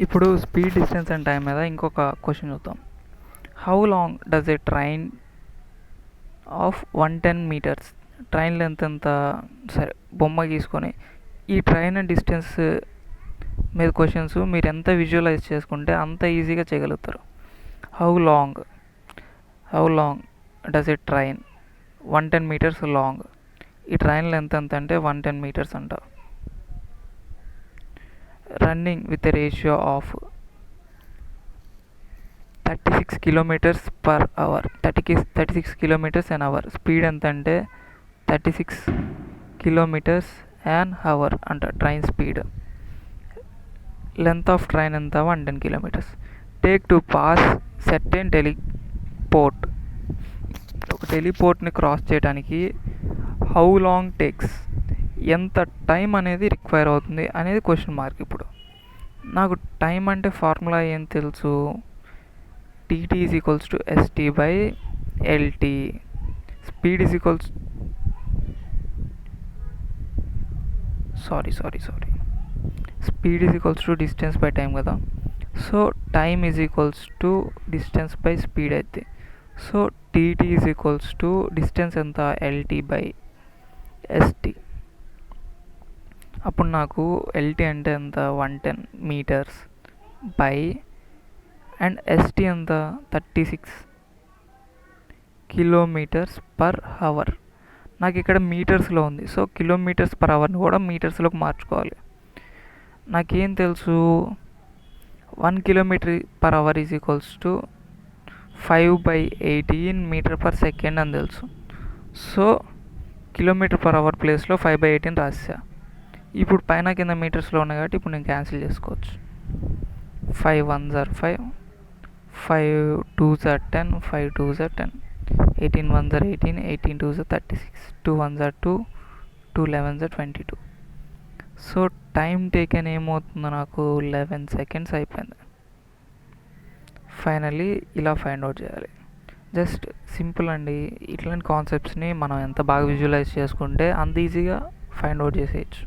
ఇప్పుడు speed, distance and time మీద ఇంకొక క్వశ్చన్ చూద్దాం. How long does a train of 110 metres? Train length ఎంత? సరే, బొమ్మ గీసుకొని ఈ ట్రైన్ డిస్టెన్స్ మీద క్వశ్చన్స్ మీరు ఎంత విజువలైజ్ చేసుకుంటే అంత ఈజీగా చేయగలుగుతారు. How long does a train 110 metres long. ఈ ట్రైన్ లెంత్ ఎంత అంటే 110 మీటర్స్ అంట. Running with a ratio of 36 kilometres per hour. 36 kilometres an hour. Speed ఎంత అంటే 36 కిలోమీటర్స్ అన్ అవర్ అంట train speed. Length of train ఎంత? 110 kilometres. Take to pass certain teleport. ఒక టెలిపోర్ట్ని క్రాస్ చేయడానికి హౌ లాంగ్ టేక్స్, ఎంత time అనేది require అవుతుంది అనేది క్వశ్చన్ మార్క్. ఇప్పుడు నాకు టైం అంటే ఫార్ములా ఏం తెలుసు? TT is equals to ST by LT. Speed is equals speed is equals to distance by time కదా. So time is equals to distance by speed అయితే. So TT is equals to distance ఎంత? LT by ST. అప్పుడు నాకు LT అంటే ఎంత? 110 metres by and ST ఎంత? 36 kilometres per hour. నాకు ఇక్కడ మీటర్స్లో ఉంది, సో కిలోమీటర్స్ పర్ అవర్ని కూడా మీటర్స్లోకి మార్చుకోవాలి. నాకేం తెలుసు? 1 kilometre per hour is equals to 5/18 metre per second అని తెలుసు. సో కిలోమీటర్ పర్ అవర్ ప్లేస్లో 5/18 రాసా. ఇప్పుడు పైన కింద మీటర్స్లో ఉన్నాయి కాబట్టి ఇప్పుడు నేను క్యాన్సిల్ చేసుకోవచ్చు. 5 1s are 5, 5 2s are 10, 5 2s are 10, 18 1s are 18, 18 2s are 36, 2 1s are 2, 2 11s are 22. So time taken ఏమవుతుందో నాకు 11 సెకండ్స్ అయిపోయింది. ఫైనల్లీ ఇలా ఫైండ్ అవుట్ చేయాలి. జస్ట్ సింపుల్ అండి. ఇట్లాంటి కాన్సెప్ట్స్ని మనం ఎంత బాగా విజువలైజ్ చేసుకుంటే అంత ఈజీగా ఫైండ్ అవుట్ చేసేయచ్చు.